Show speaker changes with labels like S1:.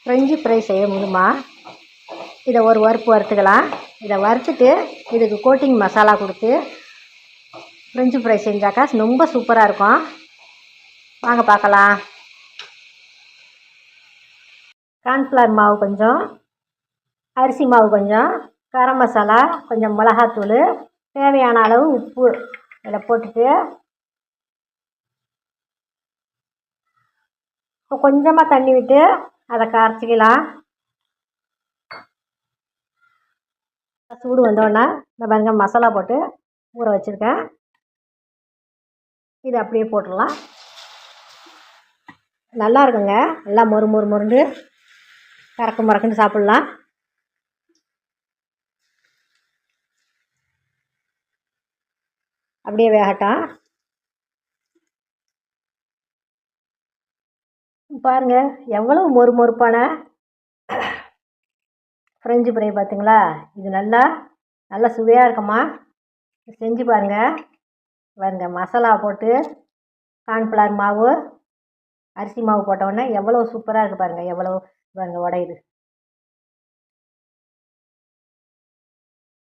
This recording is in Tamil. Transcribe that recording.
S1: ஃப்ரெஞ்சு ஃப்ரை செய்ய முடியுமா? இதை ஒரு வறுத்துக்கலாம். இதை வறுத்துட்டு இதுக்கு கோட்டிங் மசாலா கொடுத்து ஃப்ரெஞ்சு ஃப்ரை செஞ்சாக்கா ரொம்ப சூப்பராக இருக்கும். வாங்க பார்க்கலாம். கார்ன்ஃப்ளவர் மாவு கொஞ்சம், அரிசி மாவு கொஞ்சம், கரம் மசாலா கொஞ்சம், மிளகாத்தூள், தேவையான அளவு உப்பு இதில் போட்டுட்டு கொஞ்சமாக தண்ணி விட்டு அதை கரைச்சிக்கலாம். சூடு வந்தோடனே இந்த பாருங்க மசாலா போட்டு ஊற வச்சுருக்கேன். இது அப்படியே போட்டுடலாம். நல்லா இருக்குங்க. நல்லா மொறு மொறு மொறுண்டு கறக்கு மறக்குன்னு சாப்பிட்லாம். அப்படியே வேகட்டும். பாருங்கள் எவ்வளோ மொறு மொறுப்பான ஃப்ரெஞ்சு ஃப்ரை பார்த்திங்களா? இது நல்லா சுவையாக இருக்குமா? செஞ்சு பாருங்கள். மசாலா போட்டு கார்ன்ஃப்ளவர் மாவு, அரிசி மாவு போட்டோன்னே எவ்வளோ சூப்பராக இருக்குது பாருங்கள். எவ்வளோ பாருங்கள் உடையுது.